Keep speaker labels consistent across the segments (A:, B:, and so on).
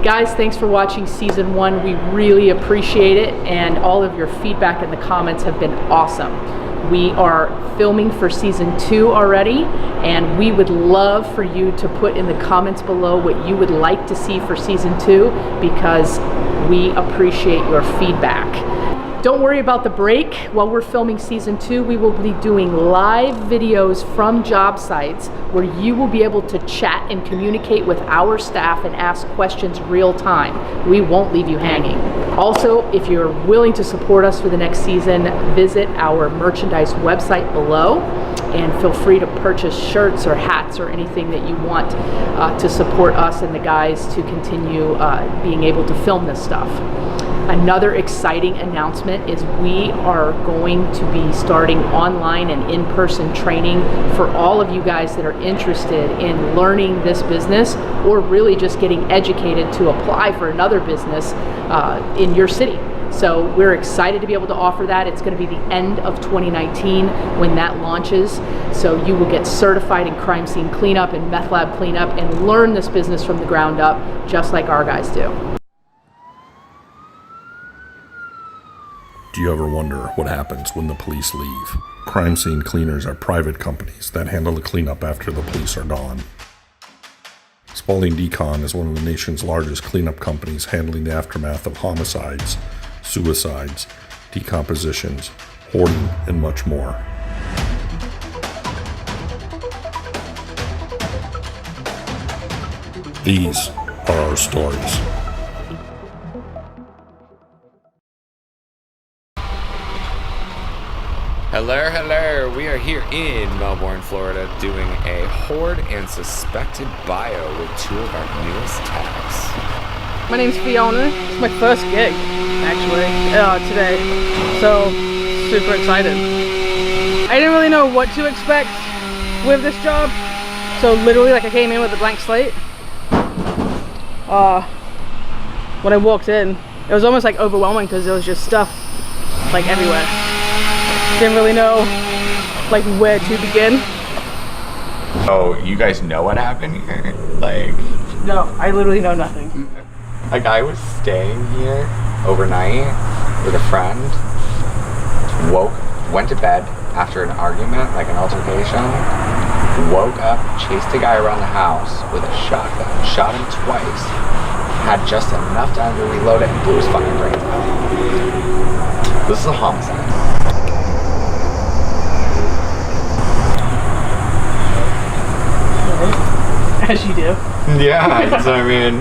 A: Guys, thanks for watching season 1. We really appreciate it, and all of your feedback in the comments have been awesome. We are filming for season 2 already, and we would love for you to put in the comments below what you would like to see for season 2, because we appreciate your feedback. Don't worry about the break. While we're filming season 2, we will be doing live videos from job sites where you will be able to chat and communicate with our staff and ask questions real time. We won't leave you hanging. Also, if you're willing to support us for the next season, visit our merchandise website below and feel free to purchase shirts or hats or anything that you want to support us and the guys to continue being able to film this stuff. Another exciting announcement is we are going to be starting online and in-person training for all of you guys that are interested in learning this business, or really just getting educated to apply for another business in your city. So we're excited to be able to offer that. It's going to be the end of 2019 when that launches. So you will get certified in crime scene cleanup and meth lab cleanup and learn this business from the ground up, just like our guys do.
B: Do you ever wonder what happens when the police leave? Crime scene cleaners are private companies that handle the cleanup after the police are gone. Spalding Decon is one of the nation's largest cleanup companies, handling the aftermath of homicides, suicides, decompositions, hoarding, and much more. These are our stories.
C: Hello, we are here in Melbourne, Florida, doing a hoard and suspected bio with 2 of our newest techs.
D: My name's Fiona. It's my first gig, actually, today, so super excited. I didn't really know what to expect with this job, so literally, like, I came in with a blank slate. When I walked in, it was almost like overwhelming because there was just stuff like everywhere. Didn't really know like where to begin.
C: Oh, you guys know what happened here? Like,
D: no, I literally know nothing.
C: A guy was staying here overnight with a friend, went to bed after an argument, like an altercation, woke up, chased a guy around the house with a shotgun, shot him twice, had just enough time to reload it and blew his fucking brains out. This is a homicide.
D: As you do.
C: Yeah, so I mean,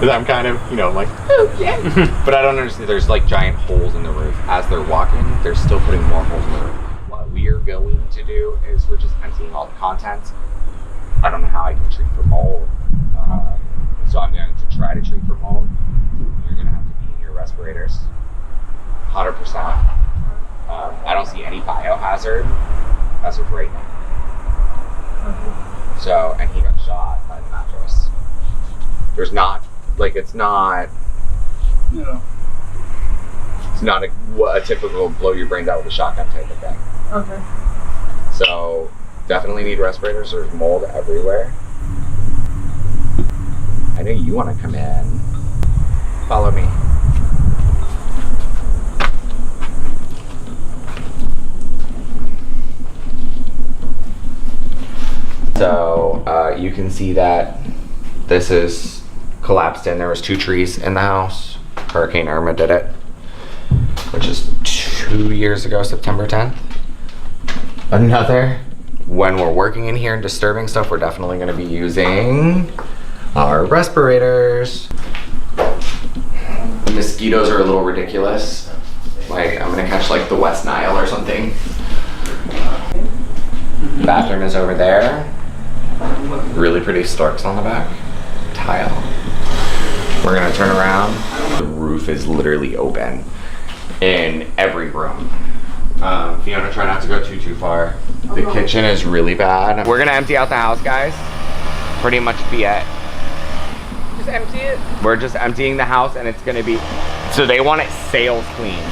C: I'm kind of, you know, like, oh yeah. But I don't understand, there's like giant holes in the roof. As they're walking, they're still putting more holes in the roof. What we are going to do is we're just emptying all the contents. I don't know how I can treat for mold. So I'm going to try to treat for mold. You're going to have to be in your respirators. 100%. I don't see any biohazard as of right now. Okay. So, and he got shot by the mattress. There's not, like, it's not,
D: No.
C: It's not a typical blow your brains out with a shotgun type of thing.
D: Okay.
C: So, definitely need respirators. There's mold everywhere. I know you want to come in. Follow me. So you can see that this is collapsed in. There was 2 trees in the house. Hurricane Irma did it, which is 2 years ago, September 10th. Another, when we're working in here and disturbing stuff, we're definitely going to be using our respirators. The mosquitoes are a little ridiculous. Like, I'm going to catch like the West Nile or something. Bathroom is over there. Really pretty storks on the back. Tile. We're gonna turn around. The roof is literally open in every room. Fiona, try not to go too far. The kitchen is really bad. We're gonna empty out the house, guys. Pretty much be it.
D: Just empty it?
C: We're just emptying the house, and it's gonna be, so they want it sales clean.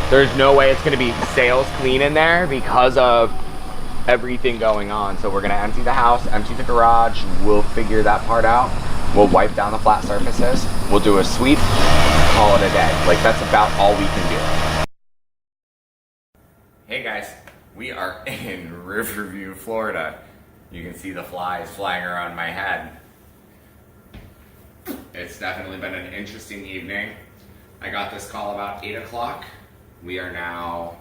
C: There's no way it's gonna be sales clean in there because of everything going on. So we're gonna empty the house, empty the garage. We'll figure that part out. We'll wipe down the flat surfaces. We'll do a sweep, call it a day. Like, that's about all we can do. Hey guys, we are in Riverview, Florida. You can see the flies flying around my head. It's definitely been an interesting evening. I got this call about 8 o'clock. We are now,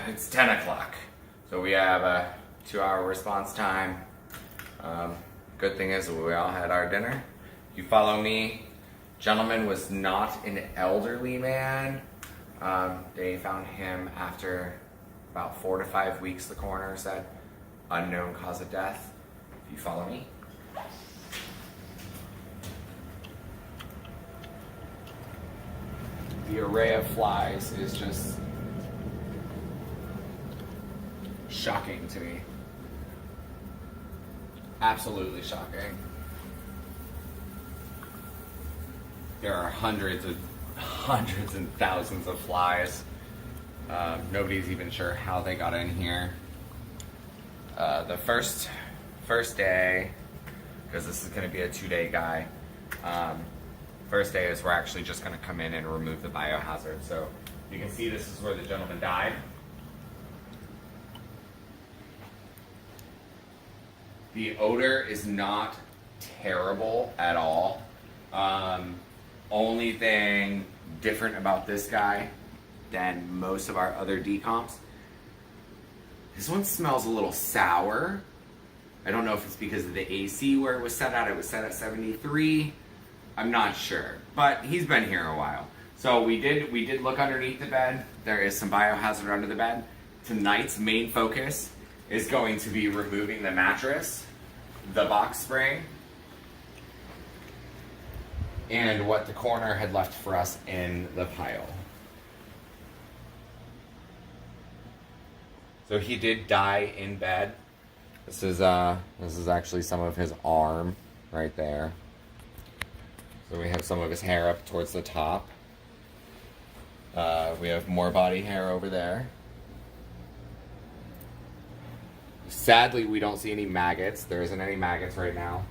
C: it's 10 o'clock. So we have a 2-hour response time. Good thing is we all had our dinner. If you follow me, gentleman was not an elderly man. They found him after about 4 to 5 weeks, the coroner said. Unknown cause of death. If you follow me. The array of flies is just shocking to me. Absolutely shocking. There are hundreds and thousands of flies. Nobody's even sure how they got in here. The first day, because this is going to be a 2-day guy, first day is we're actually just going to come in and remove the biohazard. So you can see this is where the gentleman died. The odor is not terrible at all. Only thing different about this guy than most of our other decomps, this one smells a little sour. I don't know if it's because of the AC where it was set at. It was set at 73. I'm not sure, but he's been here a while. So we did look underneath the bed. There is some biohazard under the bed. Tonight's main focus is going to be removing the mattress, the box spring, and what the coroner had left for us in the pile. So he did die in bed. This is actually some of his arm right there. So we have some of his hair up towards the top. We have more body hair over there. Sadly, we don't see any maggots. There isn't any maggots right now.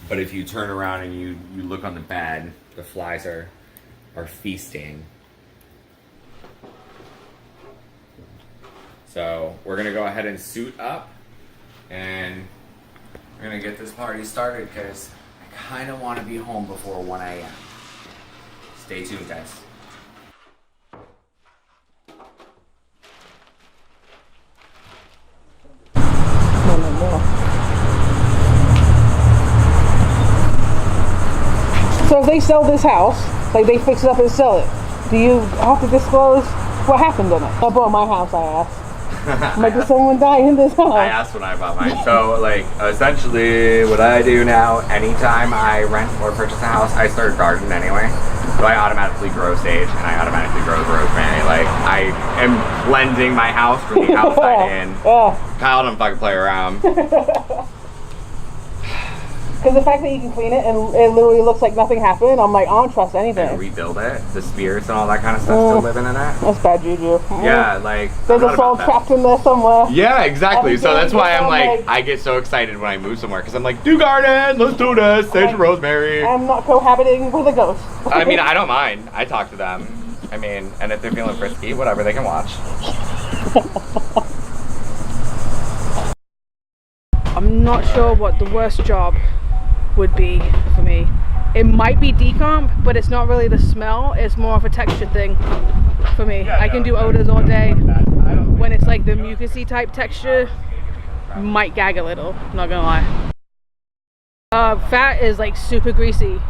C: But if you turn around and you look on the bed, the flies are feasting. So we're gonna go ahead and suit up, and we're gonna get this party started because I kind of want to be home before 1 a.m. Stay tuned, guys.
D: So if they sell this house, like they fix it up and sell it, do you have to disclose what happened in it? I bought my house, I asked. Like, did someone die in this house?
C: I asked when I bought mine. So, like, essentially, what I do now, anytime I rent or purchase a house, I start a garden anyway. So I automatically grow sage and I automatically grow rosemary. Like, I am blending my house from the outside in.
D: Yeah.
C: Kyle don't fucking play around.
D: Because the fact that you can clean it and it literally looks like nothing happened, I'm like, I don't trust anything.
C: And rebuild it. The spirits and all that kind of stuff still living in it.
D: That's bad juju.
C: Yeah, like,
D: there's a soul trapped in there somewhere.
C: Yeah, exactly. So that's why I'm like,
D: like,
C: I get so excited when I move somewhere because I'm like, do garden, let's do this, sage and rosemary.
D: I'm not cohabiting with a ghost.
C: I mean, I don't mind. I talk to them. I mean, and if they're feeling frisky, whatever, they can watch.
D: I'm not sure what the worst job would be for me. It might be decomp, but it's not really the smell, it's more of a texture thing for me. I can do odors all day. When it's like the mucusy type texture, might gag a little, not gonna lie. Fat is like super greasy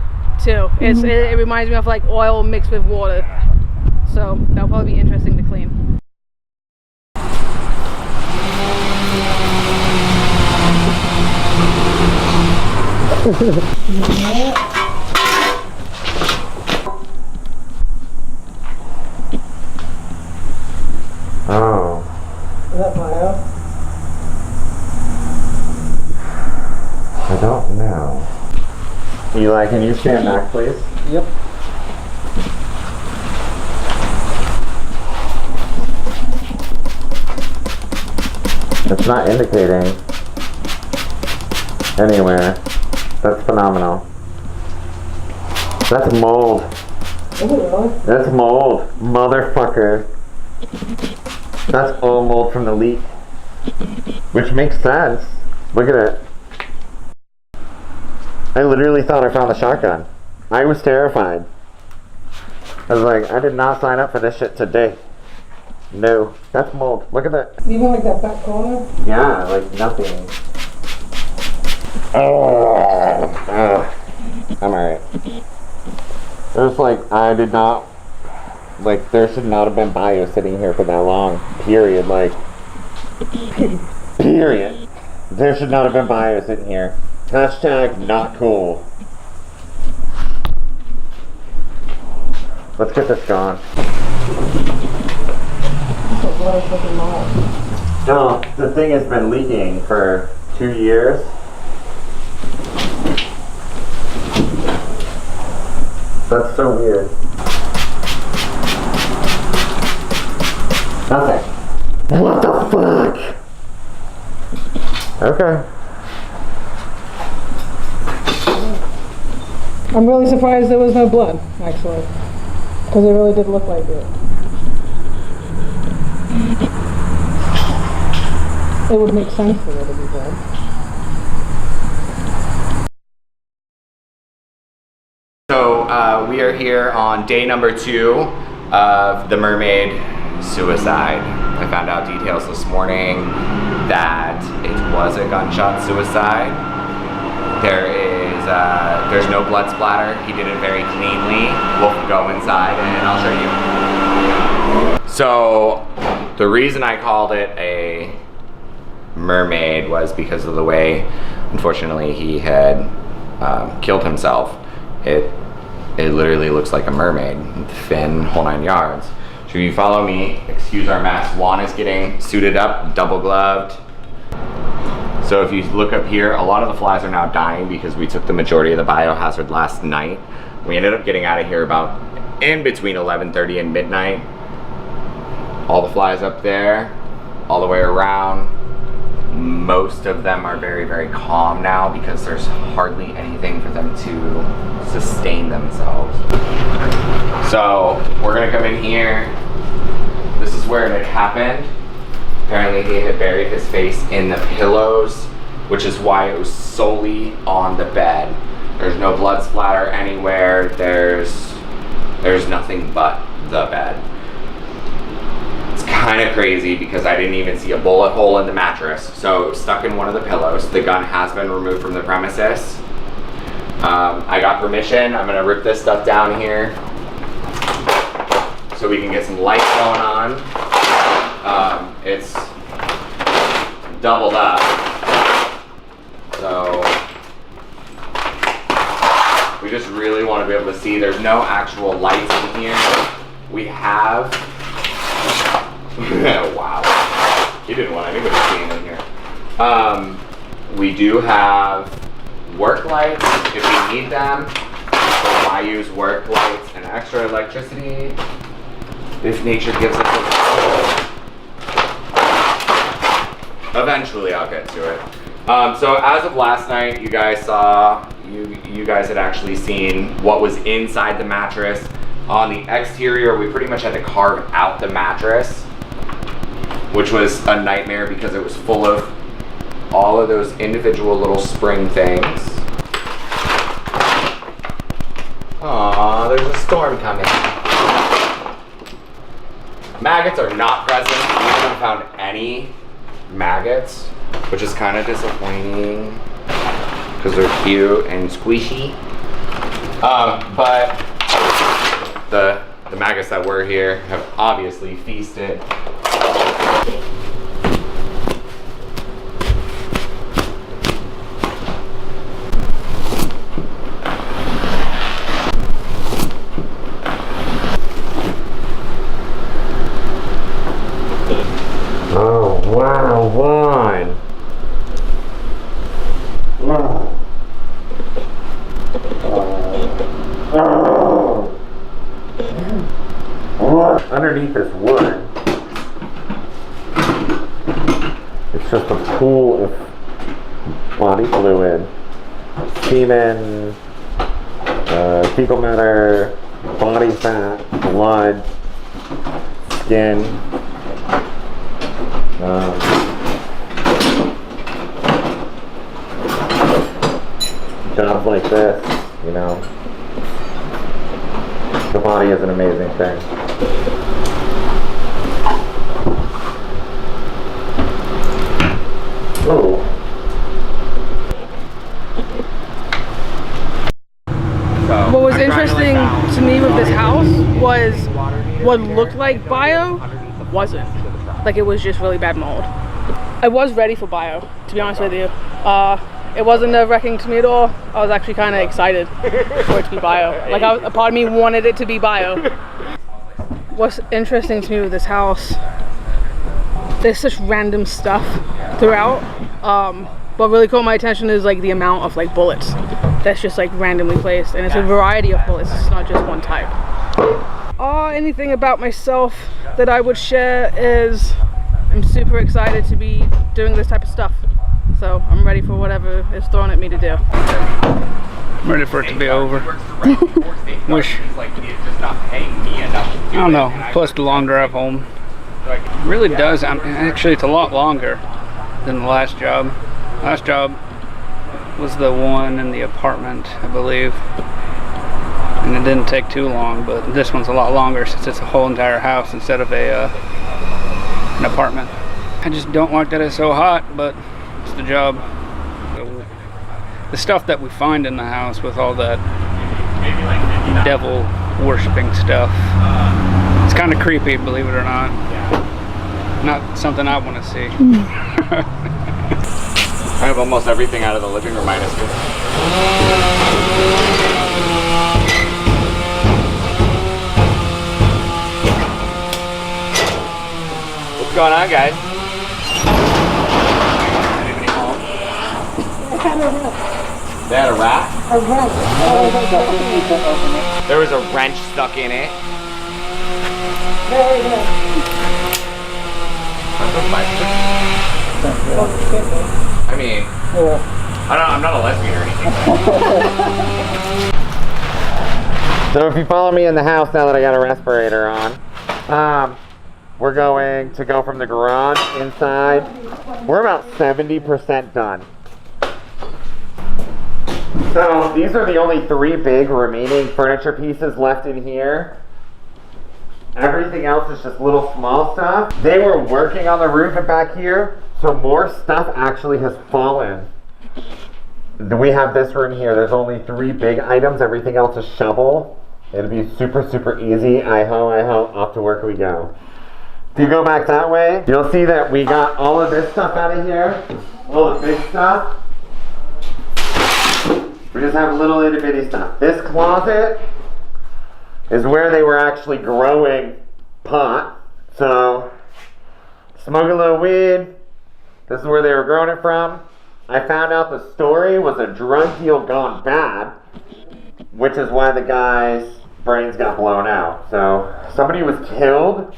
D: too. It reminds me of like oil mixed with water. So that'll probably be interesting to clean.
C: Oh.
D: Is that bio?
C: I don't know. Eli, can you stand back, please?
D: Yep.
C: It's not indicating. anywhere. That's phenomenal. That's mold.
D: Is it really?
C: That's mold. Motherfucker. That's all mold from the leak. Which makes sense. Look at it. I literally thought I found the shotgun. I was terrified. I was like, I did not sign up for this shit today. No. That's mold. Look at that.
D: Even like that back corner?
C: Yeah, like nothing. I'm alright. There's like, I did not, like, there should not have been bio sitting here for that long. Period. Like, period. There should not have been bio sitting here. Hashtag not cool. Let's get this going. No, the thing has been leaking for 2 years. That's so weird. Nothing. What the fuck? Okay.
D: I'm really surprised there was no blood, actually. Because it really did look like it. It would make sense for there to be blood.
C: So we are here on day number 2 of the mermaid suicide. I found out details this morning that it was a gunshot suicide. There's no blood splatter. He did it very cleanly. We'll go inside and I'll show you. So the reason I called it a mermaid was because of the way, unfortunately, he had killed himself. It literally looks like a mermaid, fin, whole 9 yards. So if you follow me, excuse our mess. Juan is getting suited up, double gloved. So if you look up here, a lot of the flies are now dying because we took the majority of the biohazard last night. We ended up getting out of here about in between 11:30 and midnight. All the flies up there, all the way around. Most of them are very, very calm now because there's hardly anything for them to sustain themselves. So we're gonna come in here. This is where it had happened. Apparently he had buried his face in the pillows, which is why it was solely on the bed. There's no blood splatter anywhere. There's nothing but the bed. It's kind of crazy because I didn't even see a bullet hole in the mattress. So it was stuck in one of the pillows. The gun has been removed from the premises. I got permission. I'm gonna rip this stuff down here so we can get some lights going on. It's doubled up. So we just really want to be able to see. There's no actual lights in here. We have wow, he didn't want anybody seeing in here. We do have work lights if we need them. So why use work lights and extra electricity if nature gives us a eventually I'll get to it. So as of last night, you guys saw, you guys had actually seen what was inside the mattress. On the exterior, we pretty much had to carve out the mattress, which was a nightmare because it was full of all of those individual little spring things. Aw, there's a storm coming. Maggots are not present. We haven't found any maggots, which is kind of disappointing because they're cute and squishy. But the maggots that were here have obviously feasted. Oh wow, Juan. Underneath this wood, it's just a pool of body fluid, semen, fecal matter, body fat, blood, skin, jobs like this, you know. The body is an amazing thing. Oh.
D: What was interesting to me with this house was what looked like bio wasn't. Like, it was just really bad mold. I was ready for bio, to be honest with you. It wasn't nerve-wracking to me at all. I was actually kind of excited for it to be bio. Like, a part of me wanted it to be bio. What's interesting to me with this house, there's such random stuff throughout. What really caught my attention is like the amount of like bullets that's just like randomly placed, and it's a variety of bullets. It's not just one type. Anything about myself that I would share is I'm super excited to be doing this type of stuff. So I'm ready for whatever is thrown at me to do.
E: I'm ready for it to be over. Wish, I don't know, plus the long drive home. It really does. Actually, it's a lot longer than the last job. Last job was the one in the apartment, I believe. And it didn't take too long, but this one's a lot longer since it's a whole entire house instead of an apartment. I just don't like that it's so hot, but it's the job. The stuff that we find in the house with all that devil worshipping stuff, it's kind of creepy, believe it or not. Not something I want to see.
C: I have almost everything out of the living room minus this. What's going on, guys? Anybody home? They had a rat?
F: A wrench.
C: There was a wrench stuck in it.
F: Very good.
C: I mean, I'm not a lesbian or anything. So if you follow me in the house now that I got a respirator on, we're going to go from the garage inside. We're about 70% done. So these are the only 3 big remaining furniture pieces left in here. Everything else is just little small stuff. They were working on the roof and back here, so more stuff actually has fallen. We have this room here. There's only 3 big items. Everything else is shovel. It'll be super, super easy. I-ho, off to work we go. If you go back that way, you'll see that we got all of this stuff out of here. All the big stuff. We just have little itty bitty stuff. This closet is where they were actually growing pot. So, smoke a little weed. This is where they were growing it from. I found out the story was a drug deal gone bad, which is why the guy's brains got blown out. So, somebody was killed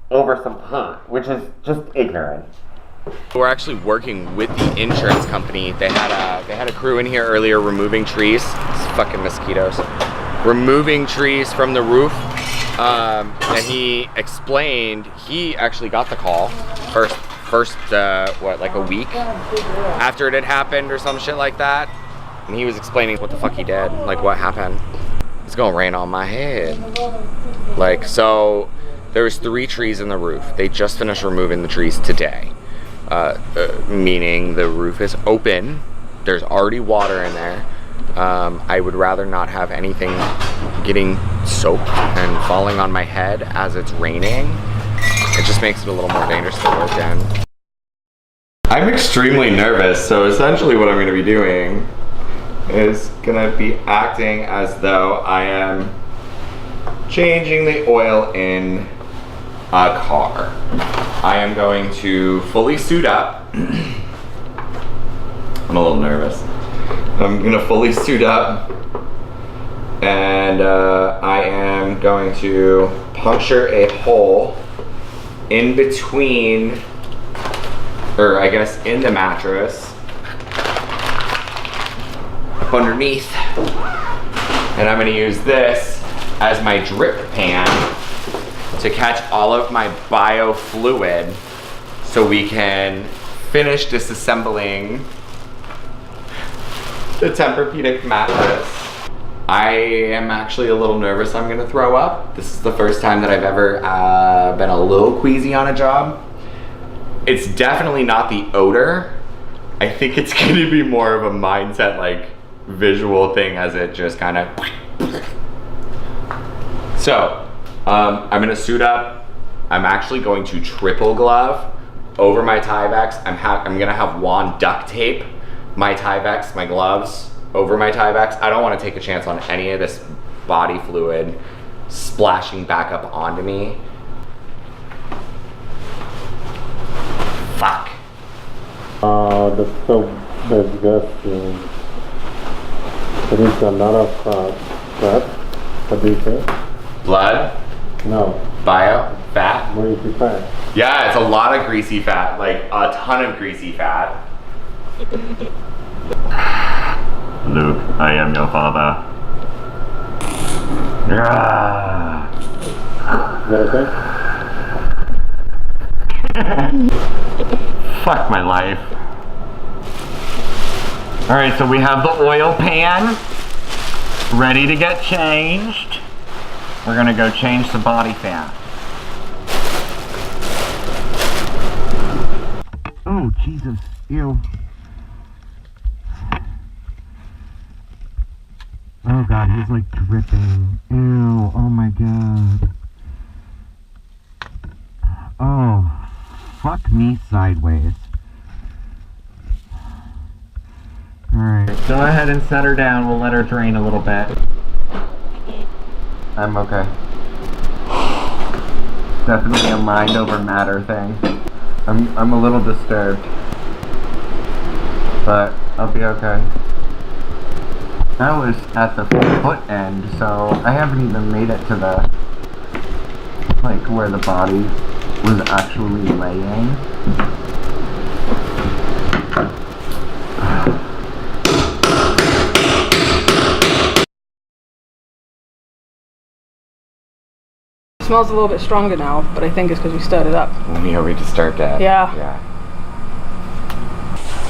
C: over some pot, which is just ignorant. We're actually working with the insurance company. They had a crew in here earlier removing trees. It's fucking mosquitoes. Removing trees from the roof, and he explained he actually got the call first what, like a week after it had happened or some shit like that, and he was explaining what the fuck he did, like what happened. It's gonna rain on my head. Like, so there was 3 trees in the roof. They just finished removing the trees today, meaning the roof is open. There's already water in there. I would rather not have anything getting soaked and falling on my head as it's raining. It just makes it a little more dangerous to work in. I'm extremely nervous, so essentially what I'm going to be doing is going to be acting as though I am changing the oil in a car. I am going to fully suit up. I'm a little nervous. I'm gonna fully suit up, and I am going to puncture a hole in between, or I guess in the mattress, up underneath. And I'm gonna use this as my drip pan to catch all of my biofluid so we can finish disassembling the Tempur-Pedic mattress. I am actually a little nervous I'm gonna throw up. This is the first time that I've ever been a little queasy on a job. It's definitely not the odor. I think it's gonna be more of a mindset, like visual thing as it just kind of. So, I'm gonna suit up. I'm actually going to triple glove over my Tyvek. I'm gonna have Juan duct tape my Tyvek, my gloves, over my Tyvek. I don't want to take a chance on any of this body fluid splashing back up onto me. Fuck.
G: That's so disgusting. It is a lot of crap. What do you say?
C: Blood?
G: No.
C: Bio? Fat?
G: What is the fat?
C: Yeah, it's a lot of greasy fat, like a ton of greasy fat. Luke, I am your father. Ah.
G: Is that okay?
C: Fuck my life. Alright, so we have the oil pan ready to get changed. We're gonna go change the body fat. Oh, Jesus. Ew. Oh God, he's like dripping. Ew, oh my God. Oh, fuck me sideways. Alright, go ahead and set her down. We'll let her drain a little bit. I'm okay. Definitely a mind over matter thing. I'm a little disturbed. But I'll be okay. That was at the foot end, so I haven't even made it to the, like, where the body was actually laying.
D: It smells a little bit stronger now, but I think it's because we stirred it up.
C: Yeah, we just start that.
D: Yeah.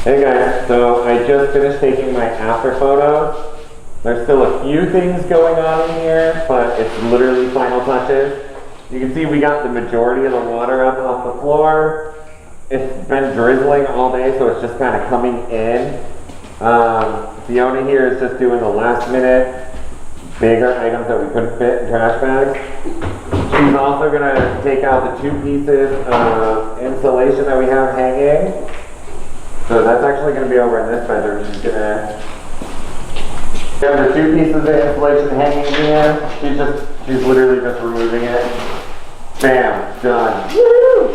G: Hey guys, so I just finished taking my after photo. There's still a few things going on in here, but it's literally final touches. You can see we got the majority of the water up off the floor. It's been drizzling all day, so it's just kind of coming in. Fiona here is just doing the last minute bigger items that we couldn't fit in trash bags. She's also going to take out the 2 pieces of insulation that we have hanging. So that's actually going to be over in this bedroom. She's going to have the 2 pieces of insulation hanging here. She's literally just removing it. Bam, done. Woo!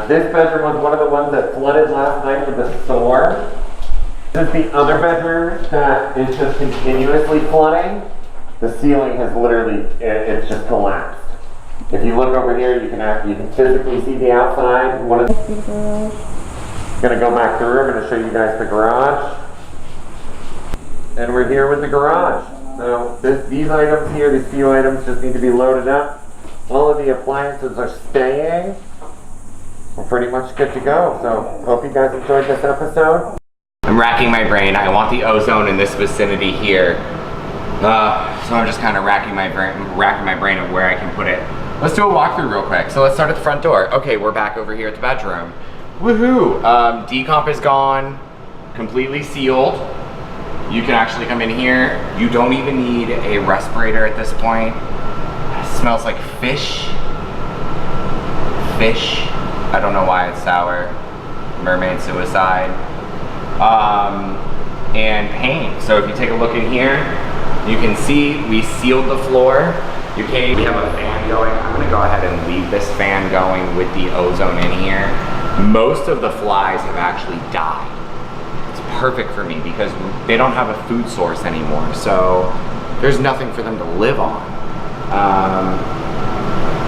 G: This bedroom was one of the ones that flooded last night with the storm. This is the other bedroom that is just continuously flooding. The ceiling has literally, it's just collapsed. If you look over here, you can physically see the outside. Gonna go back through. I'm gonna show you guys the garage. And we're here with the garage. So these items here, these few items just need to be loaded up. All of the appliances are staying. We're pretty much good to go. So hope you guys enjoyed this episode.
C: I'm racking my brain. I want the ozone in this vicinity here. So I'm just kind of racking my brain of where I can put it. Let's do a walkthrough real quick. So let's start at the front door. Okay, we're back over here at the bedroom. Woohoo! Decomp is gone, completely sealed. You can actually come in here. You don't even need a respirator at this point. It smells like fish. Fish. I don't know why it's sour. Mermaid suicide. And paint. So if you take a look in here, you can see we sealed the floor. We have a fan going. I'm gonna go ahead and leave this fan going with the ozone in here. Most of the flies have actually died. It's perfect for me because they don't have a food source anymore. So there's nothing for them to live on.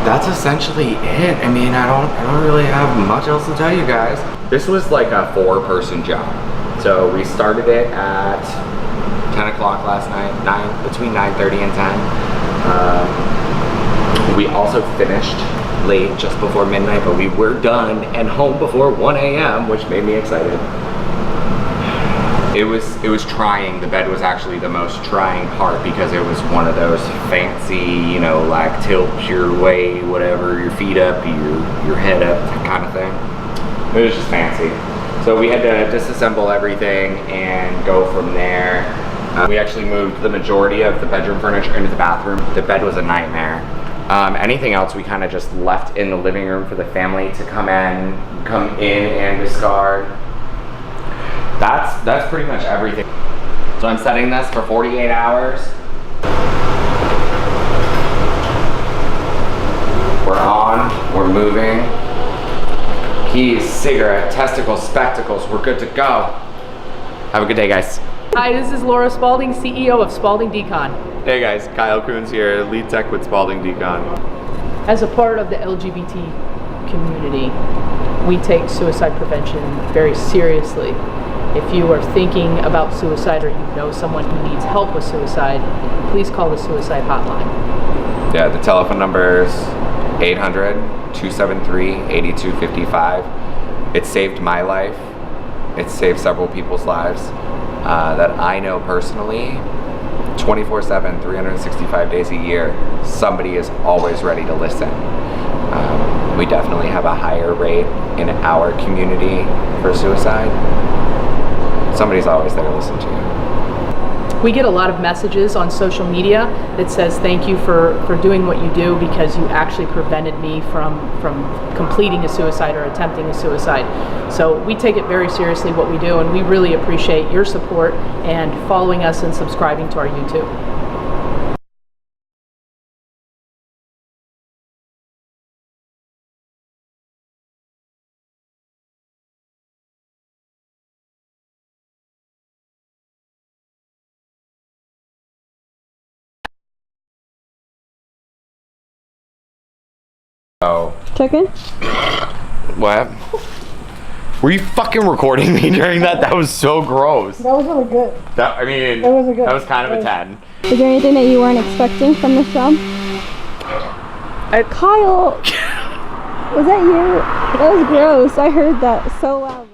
C: That's essentially it. I mean, I don't really have much else to tell you guys. This was like a 4-person job. So we started it at 10 o'clock last night, between 9:30 and 10. We also finished late, just before midnight, but we were done and home before 1 a.m., which made me excited. It was trying. The bed was actually the most trying part because it was one of those fancy, you know, like tilt your way, whatever, your feet up, your head up kind of thing. It was just fancy. So we had to disassemble everything and go from there. We actually moved the majority of the bedroom furniture into the bathroom. The bed was a nightmare. Anything else we kind of just left in the living room for the family to come in and discard. That's pretty much everything. So I'm setting this for 48 hours. We're on, we're moving. Keys, cigarette, testicles, spectacles, we're good to go. Have a good day, guys.
A: Hi, this is Laura Spalding, CEO of Spalding Decon.
C: Hey guys, Kyle Coons here, lead tech with Spalding Decon.
A: As a part of the LGBT community, we take suicide prevention very seriously. If you are thinking about suicide or you know someone who needs help with suicide, please call the suicide hotline.
C: Yeah, the telephone number is 800-273-8255. It saved my life. It saved several people's lives that I know personally. 24/7, 365 days a year, somebody is always ready to listen. We definitely have a higher rate in our community for suicide. Somebody's always there to listen to you.
A: We get a lot of messages on social media that says thank you for doing what you do because you actually prevented me from completing a suicide or attempting a suicide. So we take it very seriously what we do, and we really appreciate your support and following us and subscribing to our YouTube.
C: Oh.
F: Chicken?
C: What? Were you fucking recording me during that? That was so gross.
F: That was really good.
C: That was kind of a 10.
F: Is there anything that you weren't expecting from this job? Kyle! Was that you? That was gross. I heard that so loud.